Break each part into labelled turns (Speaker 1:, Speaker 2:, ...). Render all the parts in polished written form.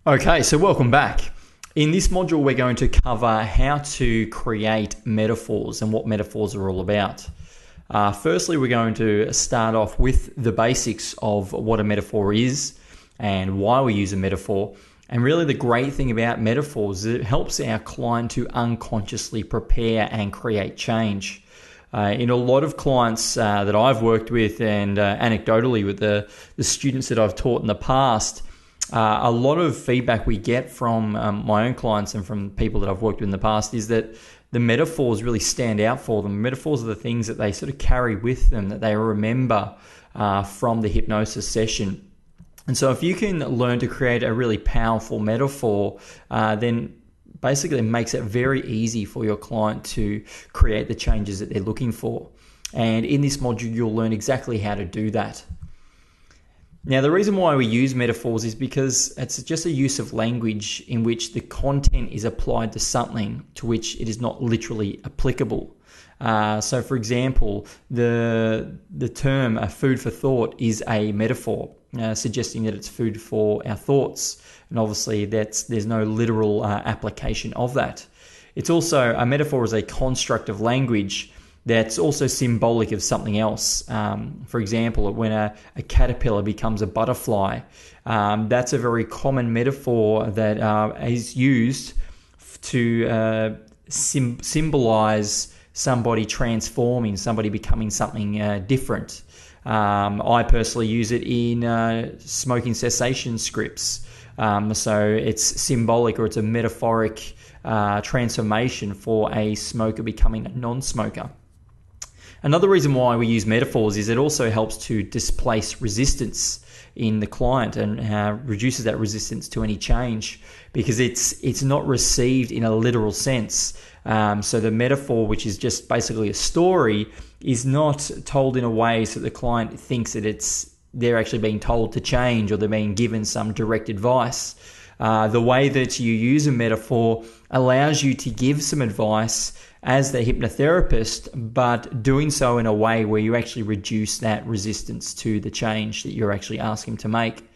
Speaker 1: Okay, so welcome back. In this module, we're going to cover how to create metaphors and what metaphors are all about. Firstly, we're going to start off with the basics of what a metaphor is and why we use a metaphor. And really the great thing about metaphors is it helps our client to unconsciously prepare and create change. In a lot of clients that I've worked with and anecdotally with the students that I've taught in the past, a lot of feedback we get from my own clients and from people that I've worked with in the past is that the metaphors really stand out for them. Metaphors are the things that they sort of carry with them, that they remember from the hypnosis session. And so if you can learn to create a really powerful metaphor, then basically it makes it very easy for your client to create the changes that they're looking for. And in this module, you'll learn exactly how to do that. Now, the reason why we use metaphors is because it's just a use of language in which the content is applied to something to which it is not literally applicable. So, for example, the term food for thought is a metaphor, suggesting that it's food for our thoughts. And obviously, there's no literal application of that. It's also, a metaphor is a construct of language that's also symbolic of something else. For example, when a caterpillar becomes a butterfly, that's a very common metaphor that is used to symbolize somebody transforming, somebody becoming something different. I personally use it in smoking cessation scripts. So it's symbolic, or it's a metaphoric transformation for a smoker becoming a non-smoker. Another reason why we use metaphors is it also helps to displace resistance in the client and reduces that resistance to any change, because it's not received in a literal sense. So the metaphor, which is just basically a story, is not told in a way so the client thinks that they're actually being told to change or they're being given some direct advice. The way that you use a metaphor allows you to give some advice as the hypnotherapist, but doing so in a way where you actually reduce that resistance to the change that you're actually asking to make.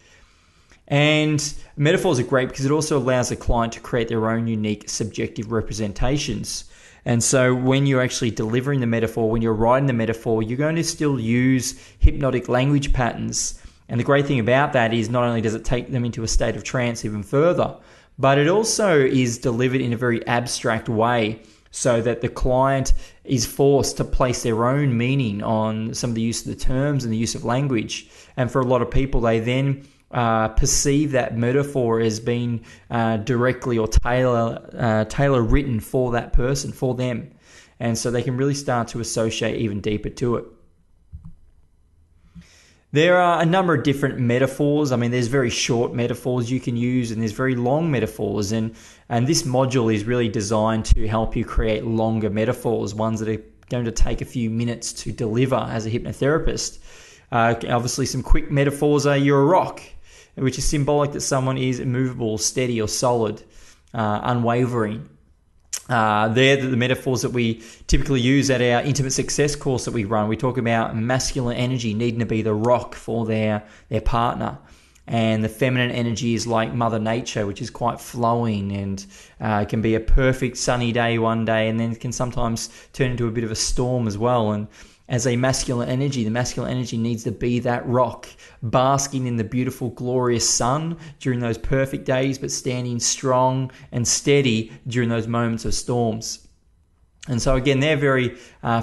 Speaker 1: And metaphors are great because it also allows the client to create their own unique subjective representations. And so when you're actually delivering the metaphor, when you're writing the metaphor, you're going to still use hypnotic language patterns. And the great thing about that is not only does it take them into a state of trance even further, but it also is delivered in a very abstract way, so that the client is forced to place their own meaning on some of the use of the terms and the use of language. And for a lot of people, they then perceive that metaphor as being directly or tailor written for that person, for them. And so they can really start to associate even deeper to it. There are a number of different metaphors. I mean, there's very short metaphors you can use, and there's very long metaphors. And this module is really designed to help you create longer metaphors, ones that are going to take a few minutes to deliver as a hypnotherapist. Obviously, some quick metaphors are you're a rock, which is symbolic that someone is immovable, steady or solid, unwavering. They're the metaphors that we typically use at our intimate success course that we run. We talk about masculine energy needing to be the rock for their partner. And the feminine energy is like Mother Nature, which is quite flowing and can be a perfect sunny day one day, and then it can sometimes turn into a bit of a storm as well. And as a masculine energy, the masculine energy needs to be that rock, basking in the beautiful, glorious sun during those perfect days, but standing strong and steady during those moments of storms. And so again, they're very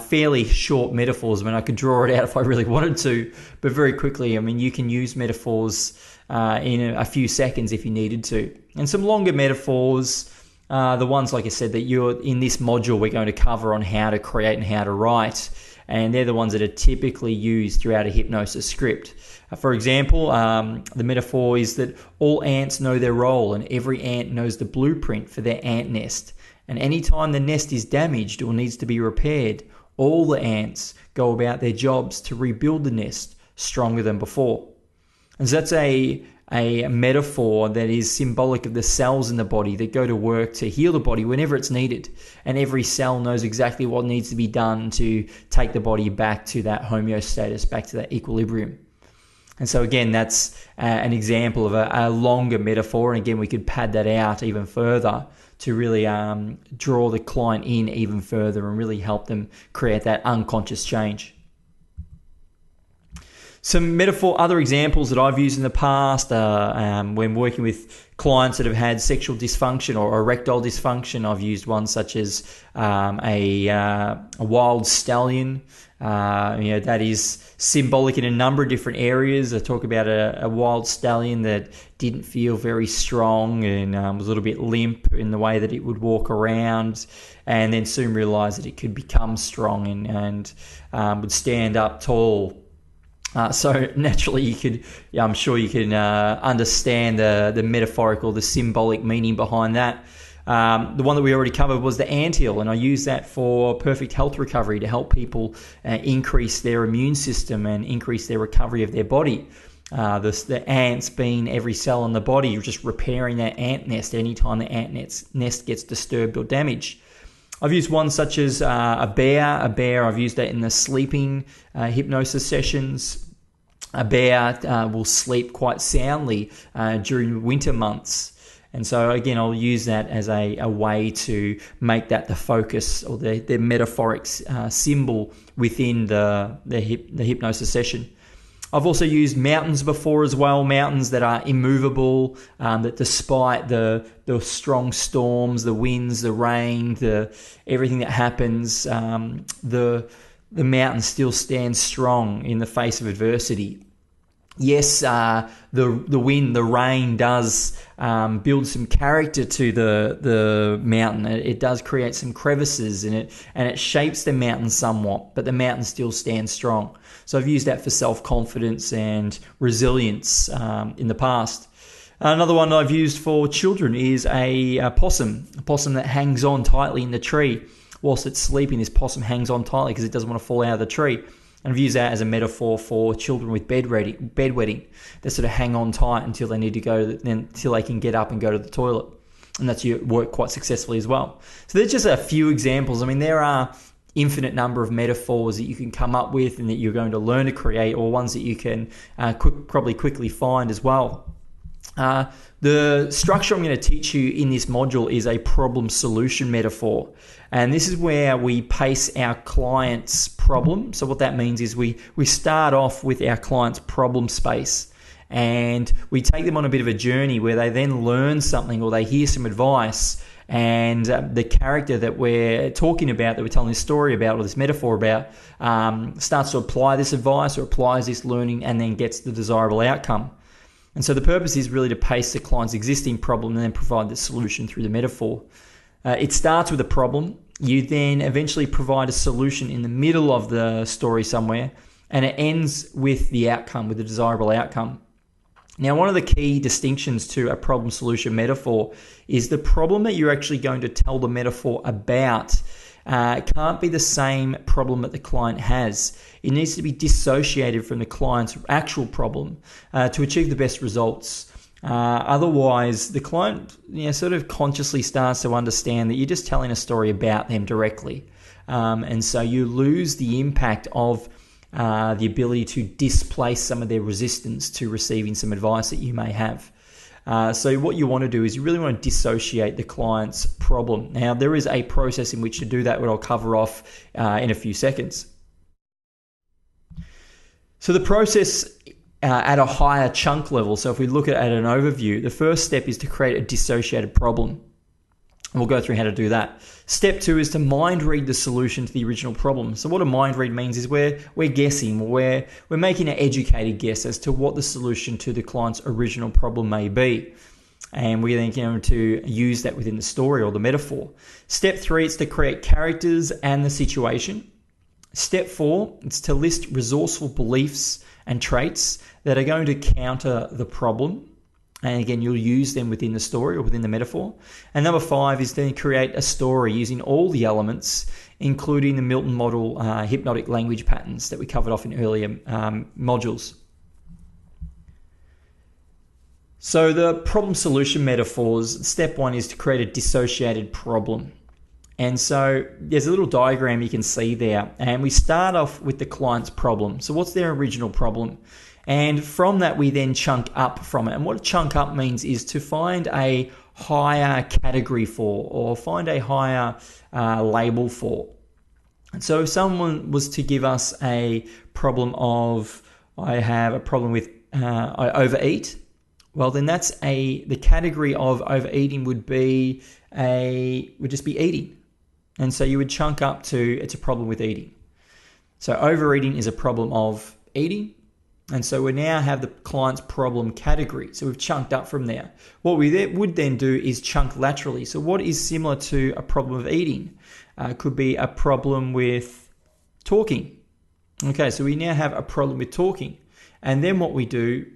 Speaker 1: fairly short metaphors. I mean, I could draw it out if I really wanted to, but very quickly, I mean, you can use metaphors in a few seconds if you needed to. And some longer metaphors, the ones, like I said, that you're in this module, we're going to cover on how to create and how to write. And they're the ones that are typically used throughout a hypnosis script. For example, the metaphor is that all ants know their role and every ant knows the blueprint for their ant nest. And anytime the nest is damaged or needs to be repaired, all the ants go about their jobs to rebuild the nest stronger than before. And so that's a metaphor that is symbolic of the cells in the body that go to work to heal the body whenever it's needed. And every cell knows exactly what needs to be done to take the body back to that homeostasis, back to that equilibrium. And so again, that's an example of a longer metaphor. And again, we could pad that out even further to really draw the client in even further and really help them create that unconscious change. Some other examples that I've used in the past when working with clients that have had sexual dysfunction or erectile dysfunction. I've used one such as a wild stallion. That is symbolic in a number of different areas. I talk about a wild stallion that didn't feel very strong and was a little bit limp in the way that it would walk around, and then soon realized that it could become strong and would stand up tall. So naturally, I'm sure you can understand the metaphorical, the symbolic meaning behind that. The one that we already covered was the anthill, and I use that for perfect health recovery to help people increase their immune system and increase their recovery of their body. The ants being every cell in the body, you're just repairing that ant nest anytime the ant nest gets disturbed or damaged. I've used one such as a bear. I've used that in the sleeping hypnosis sessions. A bear will sleep quite soundly during winter months. And so again, I'll use that as a way to make that the focus or the metaphoric symbol within the hypnosis session. I've also used mountains before as well, mountains that are immovable, that despite the strong storms, the winds, the rain, everything that happens, the mountain still stands strong in the face of adversity. Yes, the wind, the rain does build some character to the mountain. It does create some crevices and it shapes the mountain somewhat, but the mountain still stands strong. So I've used that for self-confidence and resilience in the past. Another one I've used for children is a possum that hangs on tightly in the tree. Whilst it's sleeping, this possum hangs on tightly because it doesn't want to fall out of the tree. And I've used that as a metaphor for children with bedwetting. They sort of hang on tight until they need to until they can get up and go to the toilet. And that's worked quite successfully as well. So there's just a few examples. I mean, there are infinite number of metaphors that you can come up with and that you're going to learn to create, or ones that you can probably quickly find as well. The structure I'm going to teach you in this module is a problem solution metaphor. And this is where we pace our client's problem. So what that means is we start off with our client's problem space and we take them on a bit of a journey where they then learn something or they hear some advice, and the character that we're talking about, that we're telling this story about or this metaphor about, starts to apply this advice or applies this learning and then gets the desirable outcome. And so the purpose is really to pace the client's existing problem and then provide the solution through the metaphor. It starts with a problem. You then eventually provide a solution in the middle of the story somewhere, and it ends with the outcome, with the desirable outcome. Now, one of the key distinctions to a problem solution metaphor is the problem that you're actually going to tell the metaphor about can't be the same problem that the client has. It needs to be dissociated from the client's actual problem to achieve the best results. Otherwise, the client sort of consciously starts to understand that you're just telling a story about them directly. And so you lose the impact of the ability to displace some of their resistance to receiving some advice that you may have. So what you want to do is you really want to dissociate the client's problem. Now, there is a process in which to do that, what I'll cover off in a few seconds. So the process at a higher chunk level, so if we look at an overview, the first step is to create a dissociated problem. And we'll go through how to do that. Step 2 is to mind read the solution to the original problem. So what a mind read means is we're guessing, we're making an educated guess as to what the solution to the client's original problem may be. And we're then going to use that within the story or the metaphor. Step 3 is to create characters and the situation. Step 4 is to list resourceful beliefs and traits that are going to counter the problem. And again, you'll use them within the story or within the metaphor. And number 5 is then create a story using all the elements, including the Milton model hypnotic language patterns that we covered off in earlier modules. So the problem solution metaphors, step 1 is to create a dissociated problem. And so there's a little diagram you can see there, and we start off with the client's problem. So what's their original problem? And from that, we then chunk up from it. And what chunk up means is to find a higher category for, or find a higher label for. And so if someone was to give us a problem of, I have a problem with, I overeat, well, then that's the category of overeating would just be eating. And so you would chunk up to, it's a problem with eating. So overeating is a problem of eating. And so we now have the client's problem category. So we've chunked up from there. What we would then do is chunk laterally. So what is similar to a problem of eating? Could be a problem with talking. Okay, so we now have a problem with talking. And then what we do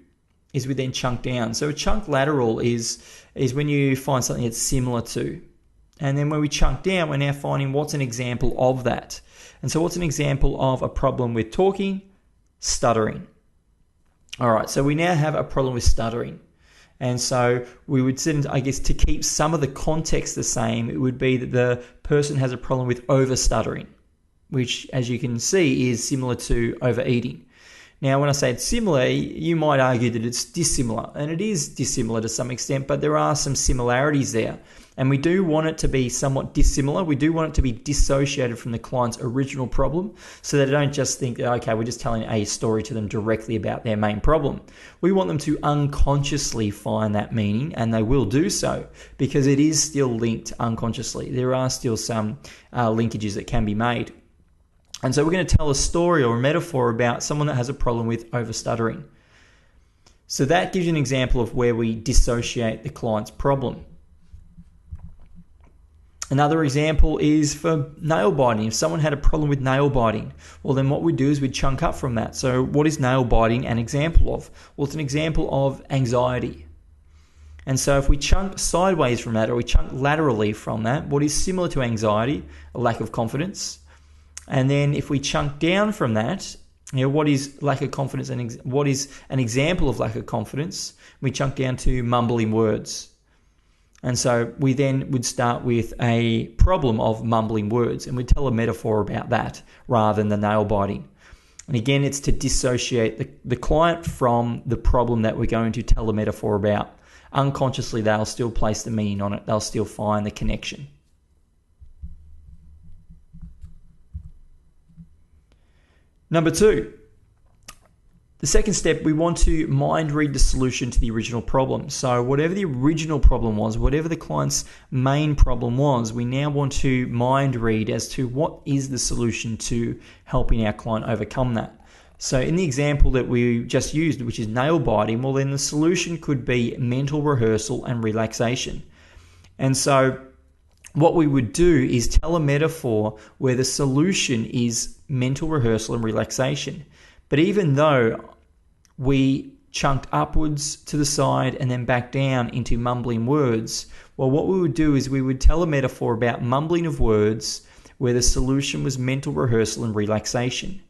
Speaker 1: is we then chunk down. So a chunk lateral is when you find something that's similar to. And then when we chunk down, we're now finding what's an example of that. And so what's an example of a problem with talking? Stuttering. All right, so we now have a problem with stuttering. And so we would send, I guess, to keep some of the context the same, it would be that the person has a problem with over-stuttering, which, as you can see, is similar to overeating. Now, when I say it's similar, you might argue that it's dissimilar, and it is dissimilar to some extent, but there are some similarities there. And we do want it to be somewhat dissimilar. We do want it to be dissociated from the client's original problem so that they don't just think that, okay, we're just telling a story to them directly about their main problem. We want them to unconsciously find that meaning, and they will do so because it is still linked unconsciously. There are still some linkages that can be made. And so we're going to tell a story or a metaphor about someone that has a problem with over-stuttering. So that gives you an example of where we dissociate the client's problem. Another example is for nail biting. If someone had a problem with nail biting, well, then what we do is we chunk up from that. So what is nail biting an example of? Well, it's an example of anxiety. And so if we chunk sideways from that, or we chunk laterally from that, what is similar to anxiety? A lack of confidence. And then if we chunk down from that, what is lack of confidence and what is an example of lack of confidence? We chunk down to mumbling words. And so we then would start with a problem of mumbling words, and we'd tell a metaphor about that rather than the nail biting. And again, it's to dissociate the client from the problem that we're going to tell a metaphor about. Unconsciously, they'll still place the meaning on it. They'll still find the connection. Number 2, the second step, we want to mind read the solution to the original problem. So whatever the original problem was, whatever the client's main problem was, we now want to mind read as to what is the solution to helping our client overcome that. So in the example that we just used, which is nail biting, well, then the solution could be mental rehearsal and relaxation. And so what we would do is tell a metaphor where the solution is mental rehearsal and relaxation. But even though we chunked upwards to the side and then back down into mumbling words, well, what we would do is we would tell a metaphor about mumbling of words where the solution was mental rehearsal and relaxation.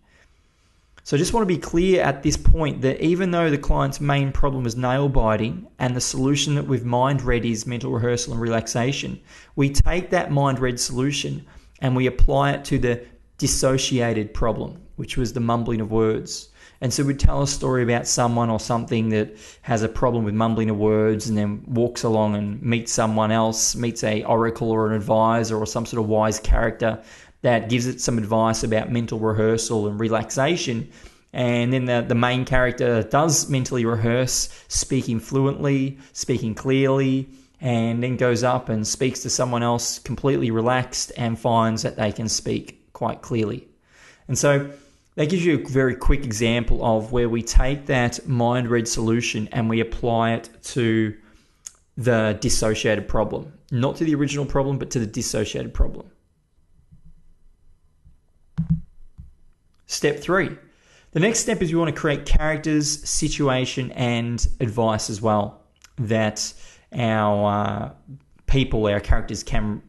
Speaker 1: So I just want to be clear at this point that even though the client's main problem is nail biting and the solution that we've mind read is mental rehearsal and relaxation, we take that mind read solution and we apply it to the dissociated problem, which was the mumbling of words. And so we tell a story about someone or something that has a problem with mumbling of words and then walks along and meets someone else, meets a oracle or an advisor or some sort of wise character that gives it some advice about mental rehearsal and relaxation. And then the main character does mentally rehearse, speaking fluently, speaking clearly, and then goes up and speaks to someone else completely relaxed and finds that they can speak quite clearly. And so that gives you a very quick example of where we take that mind-read solution and we apply it to the dissociated problem. Not to the original problem, but to the dissociated problem. Step 3. The next step is we want to create characters, situation, and advice as well that our people, our characters can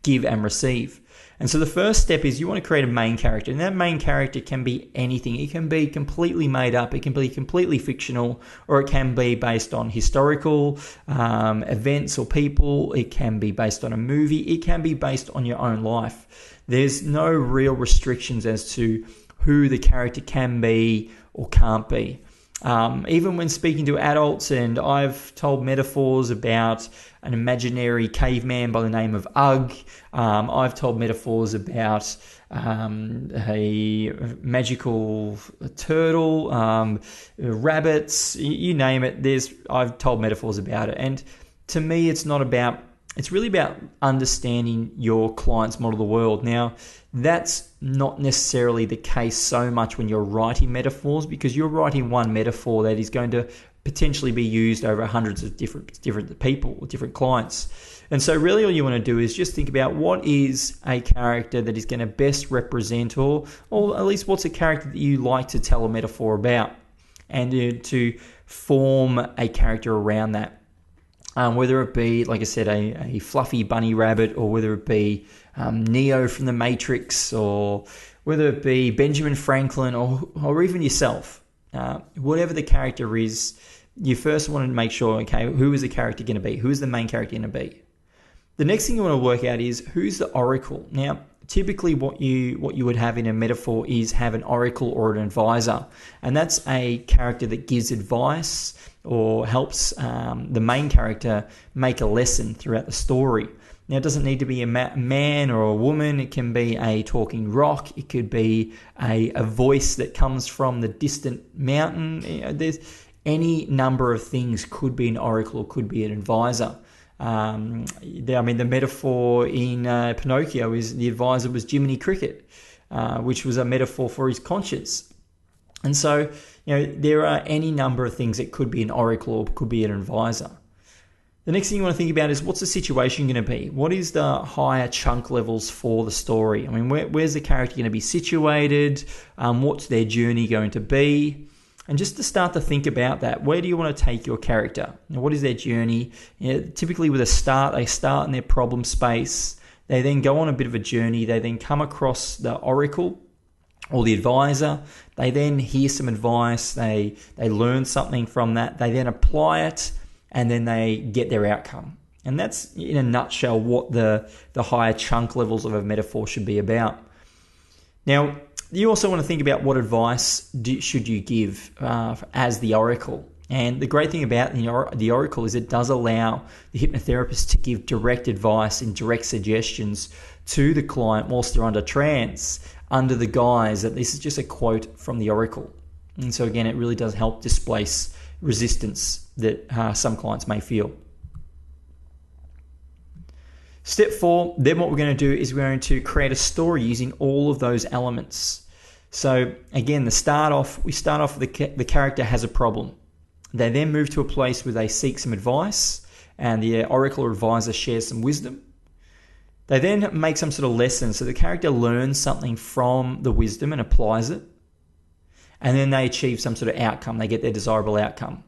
Speaker 1: give and receive. And so the first step is you want to create a main character. And that main character can be anything. It can be completely made up. It can be completely fictional, or it can be based on historical events or people. It can be based on a movie. It can be based on your own life. There's no real restrictions as to who the character can be or can't be. Even when speaking to adults, and I've told metaphors about an imaginary caveman by the name of Ugg. I've told metaphors about a magical turtle, rabbits, you name it. I've told metaphors about it. And to me, it's really about understanding your client's model of the world. Now, that's not necessarily the case so much when you're writing metaphors, because you're writing one metaphor that is going to potentially be used over hundreds of different people or different clients. And so really all you want to do is just think about what is a character that is going to best represent, or at least what's a character that you like to tell a metaphor about, and to form a character around that. Whether it be, like I said, a fluffy bunny rabbit, or whether it be Neo from the Matrix, or whether it be Benjamin Franklin, or even yourself. Whatever the character is, you first want to make sure, okay, who is the character going to be? Who is the main character going to be? The next thing you want to work out is who's the oracle. Now, typically what you would have in a metaphor is have an oracle or an advisor, and that's a character that gives advice or helps the main character make a lesson throughout the story. Now, it doesn't need to be a man or a woman. It can be a talking rock. It could be a voice that comes from the distant mountain. There's any number of things. Could be an oracle or could be an advisor. The metaphor in Pinocchio is the advisor was Jiminy Cricket, which was a metaphor for his conscience. And so, there are any number of things. It could be an oracle or could be an advisor. The next thing you want to think about is, what's the situation going to be? What is the higher chunk levels for the story? Where's the character going to be situated? What's their journey going to be? And just to start to think about that, where do you want to take your character? What is their journey? Typically with they start in their problem space. They then go on a bit of a journey. They then come across the oracle or the advisor. They then hear some advice. They learn something from that. They then apply it, and then they get their outcome. And that's, in a nutshell, what the higher chunk levels of a metaphor should be about. Now, you also want to think about what advice should you give as the oracle. And the great thing about the oracle is it does allow the hypnotherapist to give direct advice and direct suggestions to the client whilst they're under trance, under the guise that this is just a quote from the oracle. And so again, it really does help displace resistance that some clients may feel. Step 4, then what we're going to do is we're going to create a story using all of those elements. So again, we start off with the character has a problem. They then move to a place where they seek some advice, and the oracle or advisor shares some wisdom. They then make some sort of lesson, so the character learns something from the wisdom and applies it. And then they achieve some sort of outcome. They get their desirable outcome.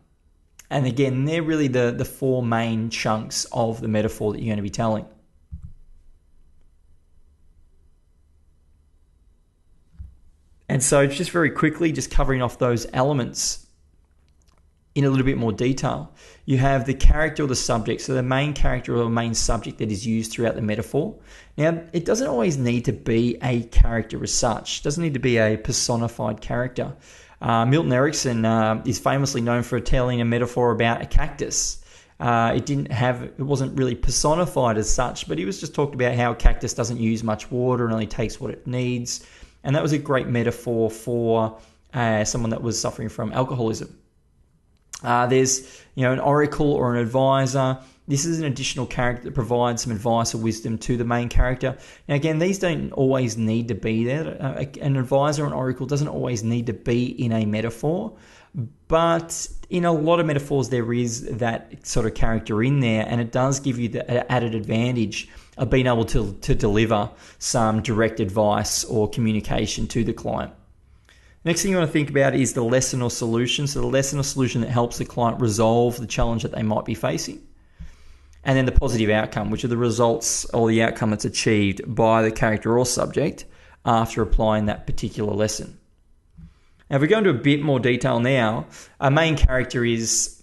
Speaker 1: And again, they're really the 4 main chunks of the metaphor that you're going to be telling. And so just very quickly, just covering off those elements in a little bit more detail. You have the character or the subject, so the main character or the main subject that is used throughout the metaphor. Now, it doesn't always need to be a character as such. It doesn't need to be a personified character. Milton Erickson is famously known for telling a metaphor about a cactus. It wasn't really personified as such, but he was just talking about how a cactus doesn't use much water and only takes what it needs. And that was a great metaphor for someone that was suffering from alcoholism. There's an oracle or an advisor. This is an additional character that provides some advice or wisdom to the main character. Now again, these don't always need to be there. An advisor or an oracle doesn't always need to be in a metaphor, but in a lot of metaphors there is that sort of character in there, and it does give you the added advantage of being able to deliver some direct advice or communication to the client. Next thing you want to think about is the lesson or solution. So the lesson or solution that helps the client resolve the challenge that they might be facing. And then the positive outcome, which are the results or the outcome that's achieved by the character or subject after applying that particular lesson. Now, if we go into a bit more detail now, a main character is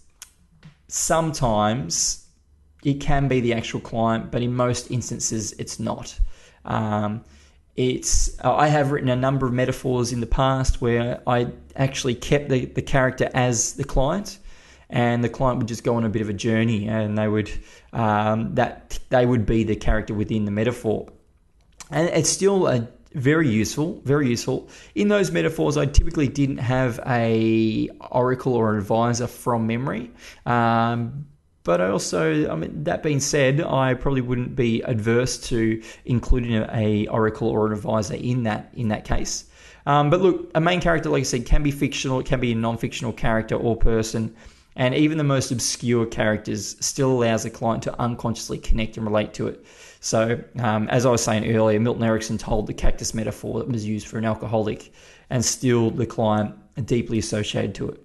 Speaker 1: sometimes it can be the actual client, but in most instances it's not. I have written a number of metaphors in the past where I actually kept the character as the client, and the client would just go on a bit of a journey, and they would be the character within the metaphor. And it's still very useful, very useful. In those metaphors, I typically didn't have a oracle or an advisor from memory. But I also, that being said, I probably wouldn't be adverse to including a oracle or an advisor in that case. But look, a main character, like I said, can be fictional. It can be a non-fictional character or person. And even the most obscure characters still allows the client to unconsciously connect and relate to it. So, as I was saying earlier, Milton Erickson told the cactus metaphor that was used for an alcoholic, and still the client are deeply associated to it.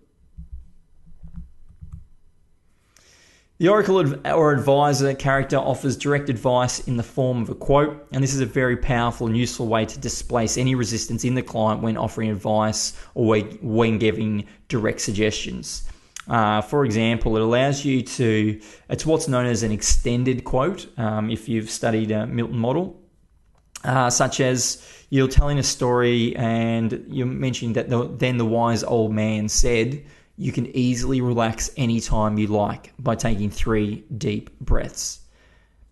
Speaker 1: The oracle or advisor character offers direct advice in the form of a quote, and this is a very powerful and useful way to displace any resistance in the client when offering advice or when giving direct suggestions. For example, it allows you it's what's known as an extended quote, if you've studied a Milton model, such as you're telling a story and you're mentioning that then the wise old man said, you can easily relax anytime you like by taking 3 deep breaths.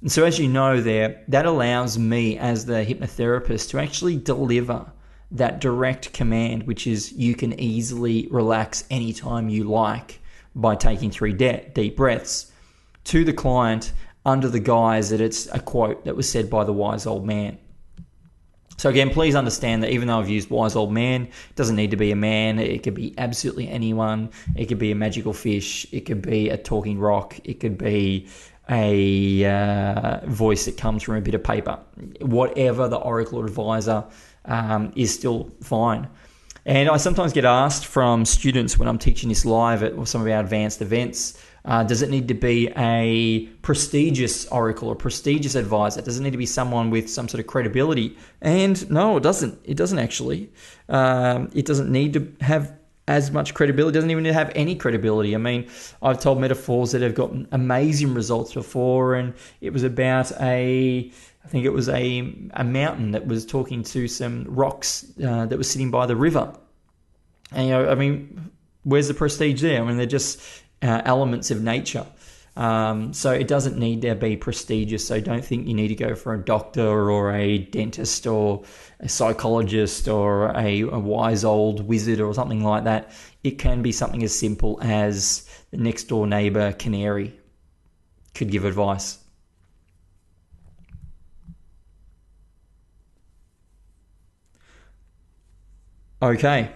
Speaker 1: And so as you know there, that allows me as the hypnotherapist to actually deliver that direct command, which is you can easily relax anytime you like by taking 3 deep breaths, to the client under the guise that it's a quote that was said by the wise old man. So again, please understand that even though I've used wise old man, it doesn't need to be a man. It could be absolutely anyone. It could be a magical fish. It could be a talking rock. It could be a voice that comes from a bit of paper. Whatever the oracle or advisor is still fine. And I sometimes get asked from students when I'm teaching this live at some of our advanced events, does it need to be a prestigious oracle or prestigious advisor? Does it need to be someone with some sort of credibility? And no, it doesn't. It doesn't actually. It doesn't need to have as much credibility. It doesn't even have any credibility. I mean, I've told metaphors that have gotten amazing results before, and it was about I think it was a mountain that was talking to some rocks that was sitting by the river. And, where's the prestige there? I mean, they're just elements of nature. So it doesn't need to be prestigious. So don't think you need to go for a doctor or a dentist or a psychologist or a wise old wizard or something like that. It can be something as simple as the next door neighbor canary could give advice. Okay,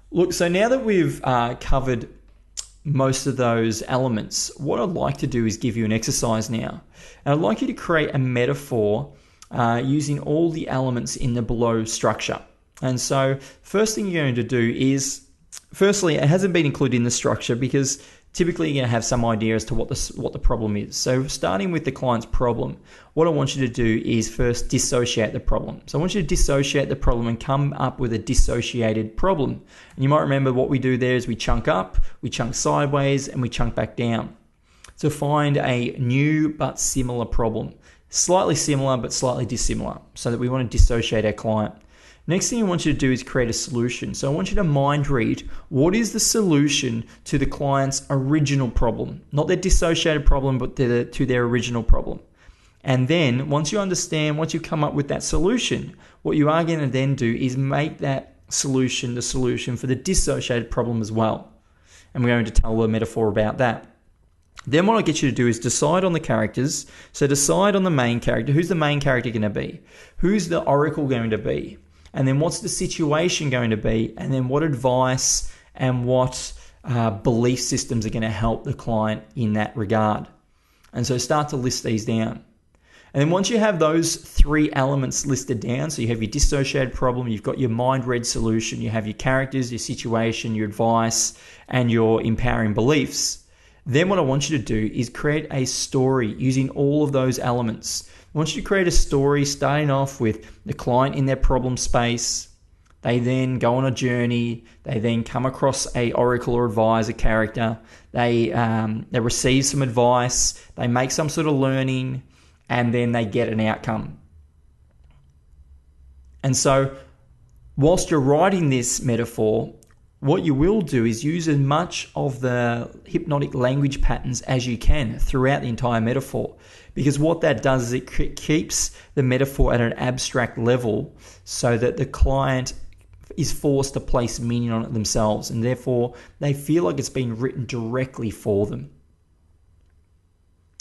Speaker 1: look, so now that we've covered most of those elements, what I'd like to do is give you an exercise now. And I'd like you to create a metaphor using all the elements in the below structure. And so first thing you're going to do is, firstly, it hasn't been included in the structure because typically you're going to have some idea as to what the problem is. So starting with the client's problem, what I want you to do is first dissociate the problem. So I want you to dissociate the problem and come up with a dissociated problem. And you might remember what we do there is we chunk up, we chunk sideways, and we chunk back down. So find a new but similar problem. Slightly similar but slightly dissimilar, so that we want to dissociate our client. Next thing I want you to do is create a solution. So I want you to mind read what is the solution to the client's original problem, not their dissociated problem, but to their original problem. And then once you come up with that solution, what you are going to then do is make that solution the solution for the dissociated problem as well. And we're going to tell a metaphor about that. Then what I get you to do is decide on the characters. So decide on the main character. Who's the main character going to be? Who's the oracle going to be? And then what's the situation going to be? And then what advice and what belief systems are going to help the client in that regard? And so start to list these down. And then once you have those 3 elements listed down, so you have your dissociated problem, you've got your mind-read solution, you have your characters, your situation, your advice, and your empowering beliefs, then what I want you to do is create a story using all of those elements. I want you to create a story starting off with the client in their problem space. They then go on a journey. They then come across a oracle or advisor character. They receive some advice. They make some sort of learning, and then they get an outcome. And so whilst you're writing this metaphor, what you will do is use as much of the hypnotic language patterns as you can throughout the entire metaphor. Because what that does is it keeps the metaphor at an abstract level so that the client is forced to place meaning on it themselves, and therefore they feel like it's been written directly for them.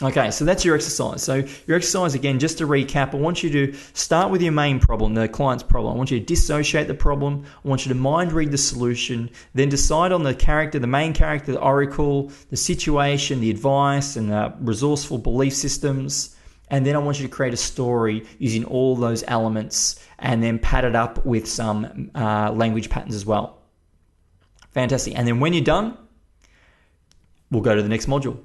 Speaker 1: Okay, so that's your exercise. So your exercise, again, just to recap, I want you to start with your main problem, the client's problem. I want you to dissociate the problem. I want you to mind read the solution, then decide on the character, the main character, the oracle, the situation, the advice, and the resourceful belief systems. And then I want you to create a story using all those elements and then pad it up with some language patterns as well. Fantastic. And then when you're done, we'll go to the next module.